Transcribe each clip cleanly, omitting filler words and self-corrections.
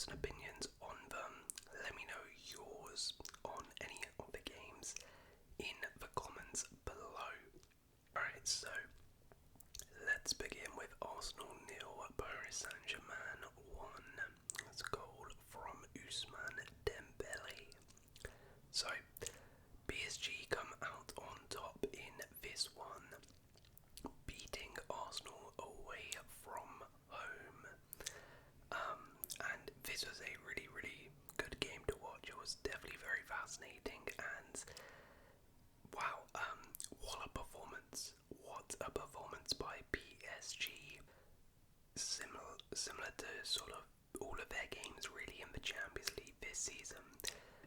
thoughts and opinions on them. Let me know yours on any of the games in the comments below. Alright, so let's begin with Arsenal 0, Paris Saint-Germain 1. That's a goal from Ousmane Dembele. So, PSG come out on top in this one, beating Arsenal away from home. And this was a really, really good game to watch. It was definitely very fascinating, and wow, what a performance! What a performance by PSG. Similar to sort of all of their games really in the Champions League this season.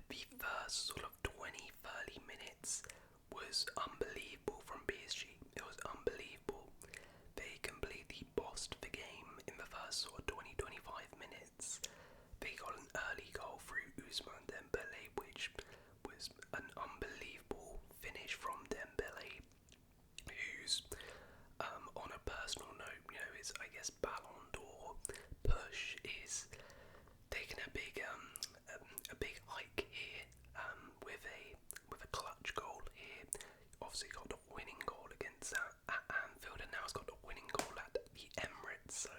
The first sort of 20-30 minutes was unbelievable from PSG. It was unbelievable. They completely bossed the game in the first sort of 20-25 minutes. They got an early goal through Ousmane Dembele, which was an unbelievable finish from Dembele, who's on a personal note, his Ballon d'Or push is taking a big hike here, with a clutch goal here. Obviously got the winning goal against at Anfield, and now he's got the winning goal at the Emirates. So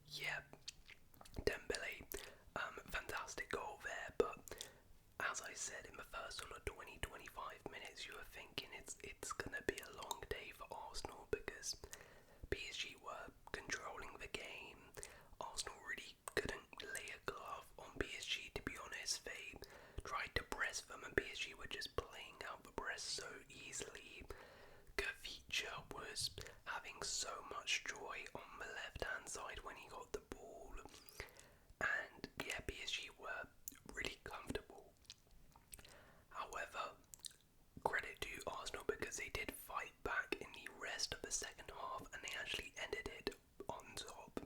yeah, Dembele, fantastic goal there. But as I said, in the first sort of 20-25 minutes, you were thinking it's gonna be a long day for Arsenal, because PSG were controlling the game. Arsenal really couldn't lay a glove on PSG, to be honest. They tried to press them, and PSG were just playing out the press so easily. Gavicha was having so much joy on the left-hand side when he got the ball. And yeah, PSG were really comfortable. However, credit to Arsenal, because they did fight back in the rest of the second half, and they actually ended it on top.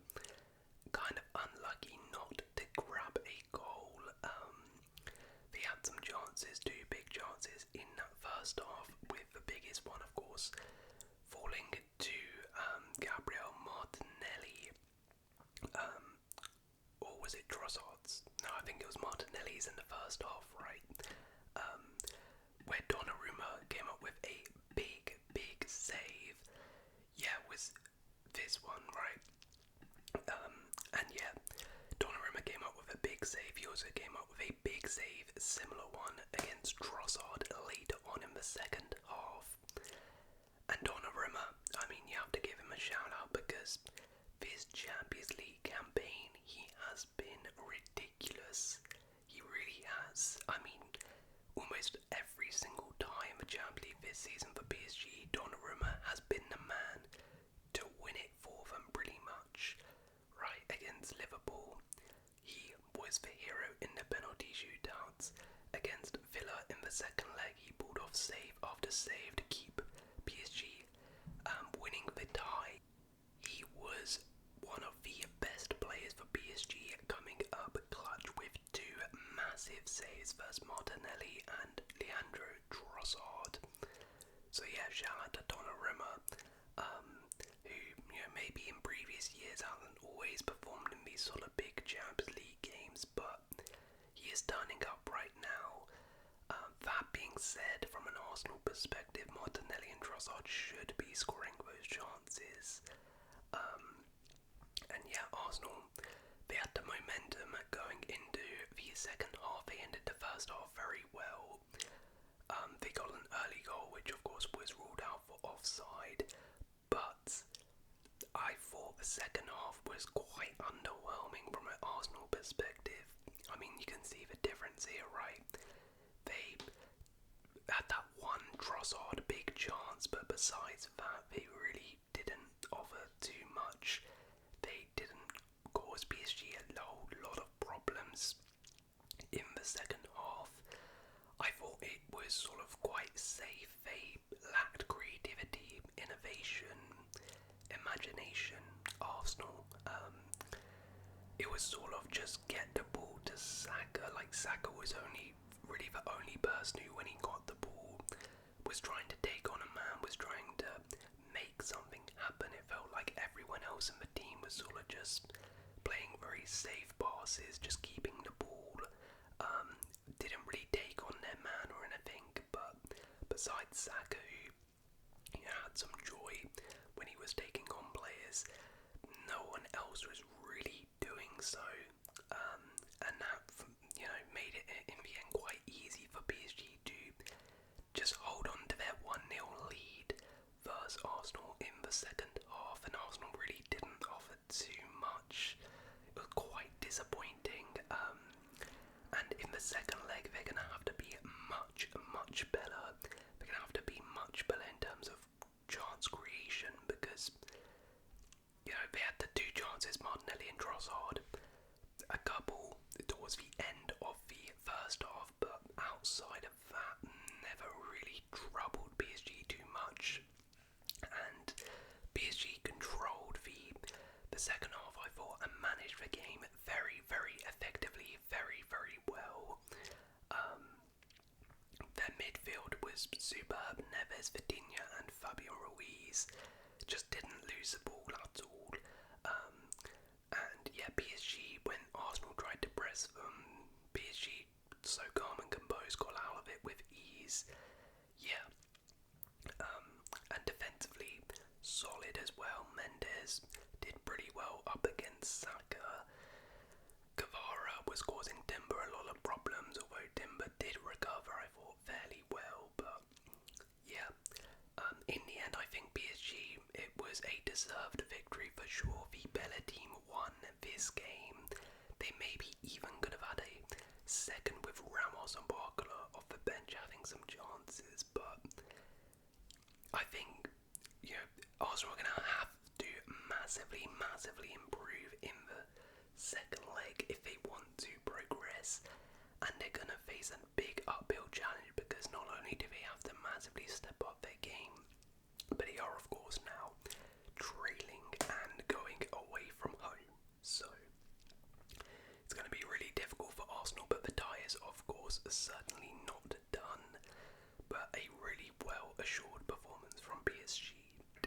Kind of unlucky not to grab a goal. They had some chances, 2 big chances in that first half, with the biggest one, of course, falling to Gabriel Martinelli. Or was it Trossard's? No, I think it was Martinelli's in the first half, right? Where Donnarumma came up with a big save. Yeah, it was this one, right? And yeah, Donnarumma came up with a big save. He also came up with a big save, similar one, against Trossard later on in the second half. And Donnarumma, you have to give him a shout out, because this Champions League campaign, he has been ridiculous. He really has. Almost every single time the Champions League this season for PSG, Donnarumma has been the man to win it for them, pretty much. Right, against Liverpool, he was the hero in the penalty shootouts. Against Villa in the second leg, he pulled off save after save to keep PSG winning the tie. He was one of the best players for PSG, coming up clutch with 2 massive saves versus Martinelli and Leandro Trossard. So yeah, shout out to Donnarumma, who maybe in previous years hasn't always performed in these sort of big Champions League games, but he is turning up right now. That being said, from an Arsenal perspective, Martinelli and Trossard should be scoring those chances. And yeah, Arsenal, they had the momentum going into the second half. They ended the first half very well. They got an early goal, which of course was ruled out for offside, but I thought the second half was quite underwhelming from an Arsenal perspective. You can see the difference here, right? They had that one Trossard big chance, but besides that, they really didn't offer too much. They didn't cause PSG a whole lot of problems in the second half. I thought it was sort of quite safe. They lacked creativity, innovation, imagination. Arsenal, it was sort of just get the ball to Saka. Saka was really the only person who, when he got the ball, was trying to take on a man, was trying to make something happen. It felt like everyone else in the team was sort of just playing very safe passes, just keeping the ball. Didn't really take on their man or anything, but besides Saka, who had some joy when he was taking on players, no one else was really doing so, and that made it in the end quite easy for PSG to just hold on to their 1-0 lead versus Arsenal in the second half, and Arsenal really didn't offer too much. It was quite disappointing, and in the second leg they're going to have to be much better. They're going to have to be much better in terms of chance creation, because they had the two chances, Martinelli and Trossard, a couple towards the end of the first half, but outside of that, never really troubled PSG too much, and PSG controlled the second half, I thought, and managed the game very effectively, very well. Their midfield was superb. Neves, Vitinha and Fabio Ruiz just didn't lose the ball at all. And yeah, PSG, when Arsenal tried to press them, PSG, so calm and composed, got out of it with ease. Yeah. And defensively, solid as well. Mendes did pretty well up against Saka. Guevara was causing Timber a lot of problems, although Timber did recover, I thought, fairly well. But yeah, in the end, I think PSG, it was a deserved victory for sure. The Bella team won this game. They maybe even could have had a second with Ramos and Barca off the bench having some chances, but I think Arsenal are going to have to massively improve in the second leg if they want to progress, and they're going to face a big uphill challenge, because not only do they have to massively step up their game, but they are of course now trailing and going away from home, so it's going to be really difficult for Arsenal. But the tie is of course certainly not done, but a really well assured performance from PSG.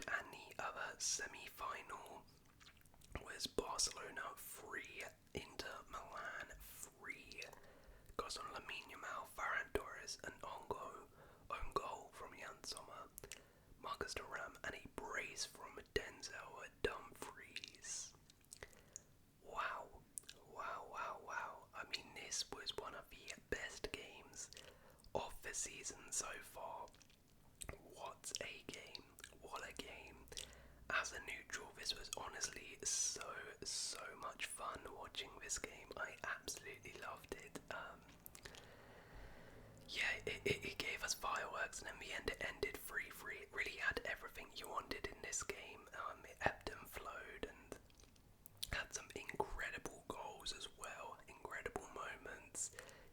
And the other semi-final was Barcelona 3, Inter Milan 3. Goes on Lamine Yamal, Ferran Torres, an own goal from Jan Sommer, Marcus Thuram, and a brace from Denzel Dumfries. Wow. I mean, this was one of the best games of the season so far. What a game. What a game. As a neutral, this was honestly so much fun watching this game. I absolutely loved it. It gave us fireworks, and in the end it ended 3-3. It really had everything you wanted in this game. It ebbed and flowed and had some incredible goals as well, incredible moments.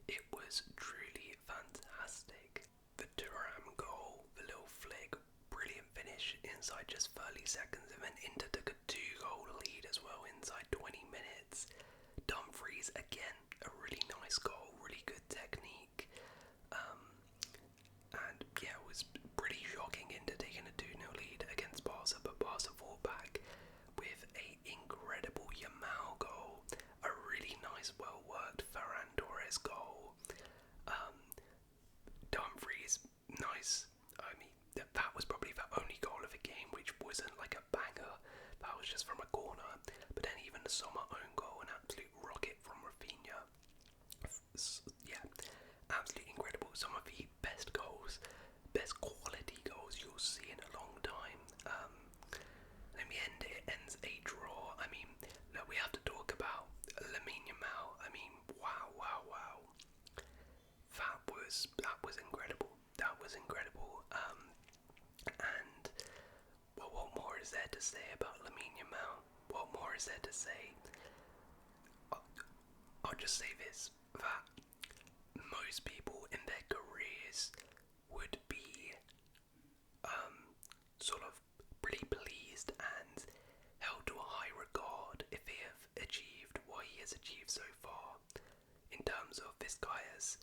It was truly fantastic. The Thuram goal, the little flick, brilliant finish inside just 30 seconds, and then Inter took a 2-goal lead as well inside 20 minutes. Dumfries, again, a really nice goal, really good technique. And yeah, it was pretty shocking Inter taking a 2-0 lead against Barca, but Barca fought back with a incredible Yamal goal, a really nice, well-worked Ferran Torres goal. Dumfries, nice. I mean, that was probably the only goal of the game, which wasn't like a banger. That was just from a corner. But then even the Sommer own goal, an absolute rocket from Rafinha. Yeah, absolutely incredible. Some of the best goals, best quality goals you'll see in a long time. In the end, it ends a draw. I mean, look, we have to talk about Lamine Yamal. I mean, wow. That was incredible. That was incredible. And well, what more is there to say about Lamine Yamal? What more is there to say? I'll just say this, that most people in their careers would be sort of pretty pleased and held to a high regard if they have achieved what he has achieved so far. In terms of, this guy has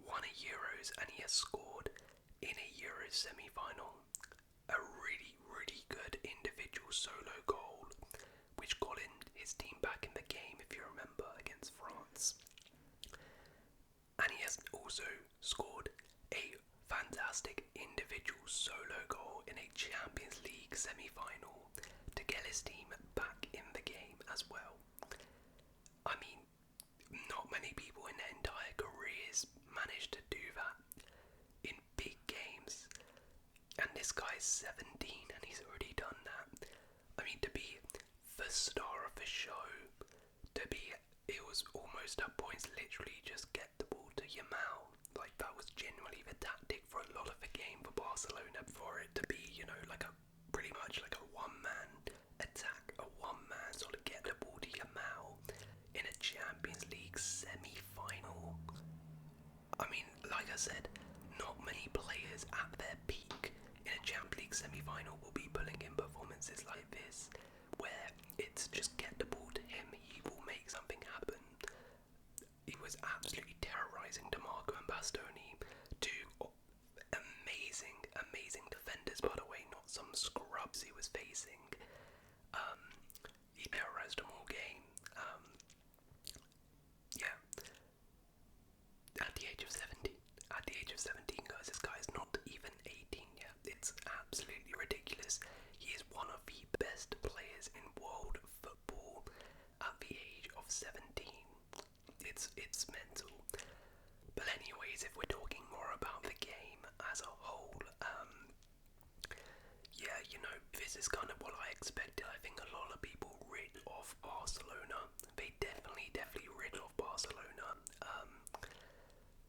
won a Euros and he has scored in a Euros semi-final a really good individual solo goal, which got in his his team back in the game, if you remember, against France. And he has also scored a fantastic individual solo goal in a Champions League semi-final to get his team back in the game as well. I mean, not many people in their entire careers manage to do that in big games. And this guy's 17 and he's already done that. I mean, to be the star of the show, it was almost at points literally just get the ball to Yamal. Like, that was genuinely the tactic for a lot of the game for Barcelona, for it to be, like pretty much like a one-man attack, a one-man sort of get the ball to Yamal in a Champions League semi-final. I mean, like I said, not many players at their peak in a Champions League semi-final will be pulling in performances like this, where it's just get the ball to him, he will make something happen. He was absolutely terrorising DeMarco and Bastoni, two amazing defenders, by the way, not some scrubs he was facing. He terrorised them all game. Yeah. At the age of 17, guys, this guy is not even 18 yet. It's absolutely ridiculous. He is one of the best players in world football at the age of 17. It's mental. But anyways, if we're talking more about the game as a whole, this is kind of what I expected. I think a lot of people writ off Barcelona. They definitely writ off Barcelona.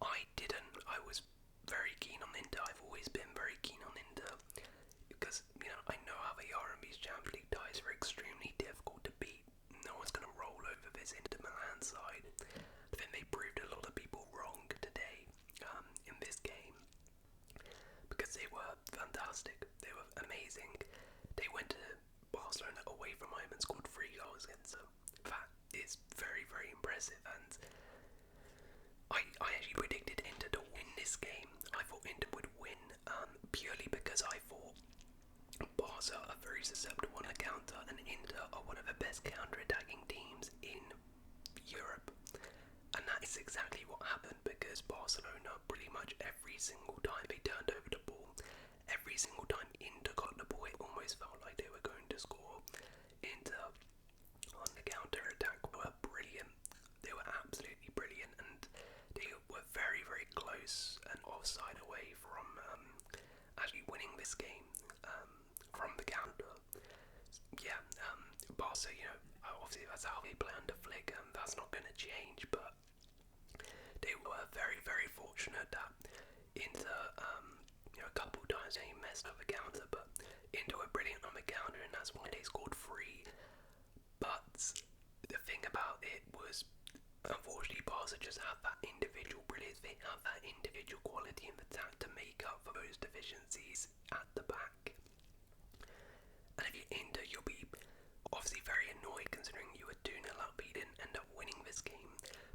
I didn't. I was very keen on Inter. I've always been very keen on Inter because, I know how they are in these Champions League ties. They're extremely difficult to beat. No one's going to roll over this Inter Milan side. I think they proved a lot of people wrong today in this game because they were fantastic. They were amazing. They went to Barcelona away from home and scored 3 goals against them. That is very, very impressive, and I actually predicted Inter to win this game. I thought Inter would win purely because I thought Barca are very susceptible on a counter, and Inter are one of the best counter-attacking teams in Europe. And that is exactly what happened, because Barcelona, pretty much every single time they turned over the ball, every single time Inter got the ball, it almost felt like they were going to score. Inter on the counter-attack were brilliant. They were absolutely brilliant, and they were very, very close and offside away from actually winning this game from the counter. Yeah, Barca, obviously that's how they play under Flick, and that's not going to change, but they were very, very fortunate that Inter, a couple times they messed up the counter, but Inter were brilliant on the counter, and that's why they scored 3. But the thing about it was, unfortunately, Barca just have that individual brilliance. They have that individual quality in the attack to make up for those deficiencies at the back. And if you're Inter, you'll be obviously very annoyed considering you were 2-0 up, but you didn't end up winning this game.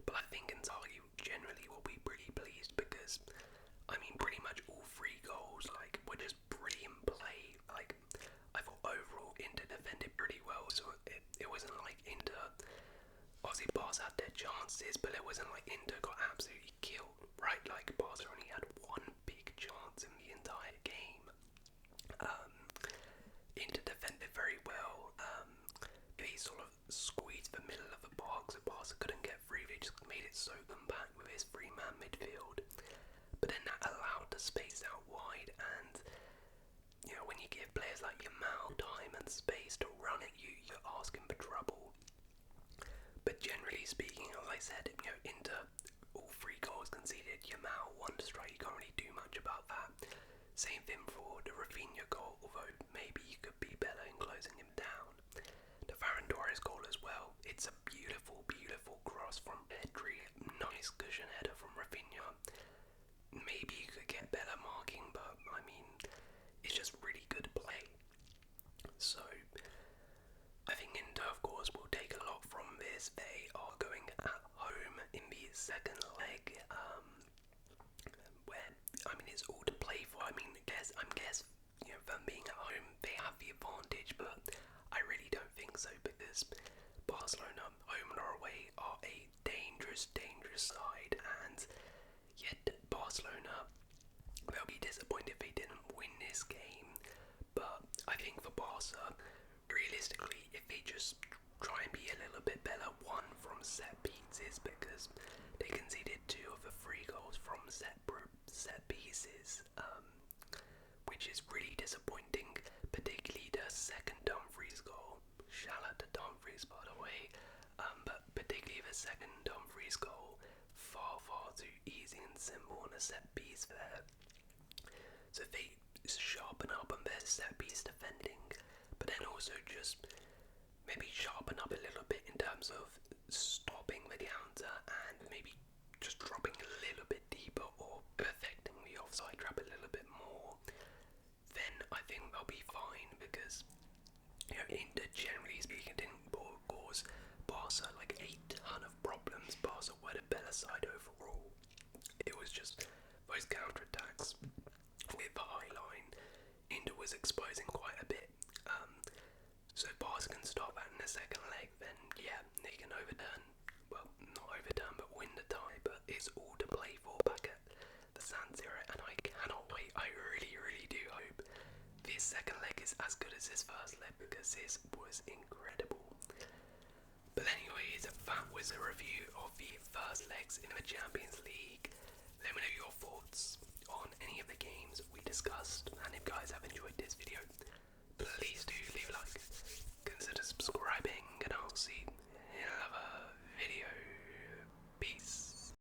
But I think Inzaghi generally will be pretty pleased because, I mean, pretty much all 3 goals, were just brilliant play. I thought overall Inter defended pretty well, so it wasn't like Inter, obviously Barca had their chances, but it wasn't like Inter got absolutely killed, right? Barca only had 1 big chance in the entire game. Inter defended very well. They sort of squeezed the middle of the box, so Barca couldn't get free. They just made it so compact with his 3-man midfield. But then that allowed the space out wide, and when you give players like Yamal time and space to run at you, you're asking for trouble. But generally speaking, as I said, Inter, all 3 goals conceded. Yamal, 1 strike, you can't really do much about that. Same thing for the Rafinha goal, although maybe you could be better in closing him down. The Ferran Torres goal as well. It's a beautiful, beautiful cross from Pedri. Nice cushion header from Rafinha. Maybe you could get better marking, but I mean, it's just really good play. So, I think Inter, of course, will take a lot from this. They are going at home in the second leg, where, I mean, it's all to play for. I mean, I'm guess, them being at home, they have the advantage, but I really don't think so, because Barca Barcelona, home and away, are a dangerous, dangerous side, and yet Barcelona, they'll be disappointed if they didn't win this game. But I think for Barca, realistically, if they just try and be a little bit better, one from set pieces, because they conceded 2 of the 3 goals from set pieces, which is really disappointing, particularly the second Dumfries goal. Shout out to Dumfries, by the way, but particularly the second Dumfries goal, far, far too easy and simple on a set piece there. So they sharpen up on their set piece defending, but then also just maybe sharpen up a little bit in terms of stopping the counter and maybe just dropping a little bit deeper or perfecting the offside trap a little bit more, then I think they'll be fine, because Inter, generally speaking, didn't cause Barca like a ton of problems. Barca were the better side overall. It was just those counter attacks with the high line. Inter was exposing quite a bit. So if Barca can stop that in the second leg, then yeah, they can overturn, well, not overturn, but win the tie. But it's all to play for back at the San Siro, and I cannot wait. I really, really do hope this second leg is as good as this first leg, because this was incredible. But anyways, that was a review of the first legs in the Champions League. Let me know your thoughts on any of the games we discussed, and if you guys have enjoyed this video, please do leave a like, consider subscribing, and I'll see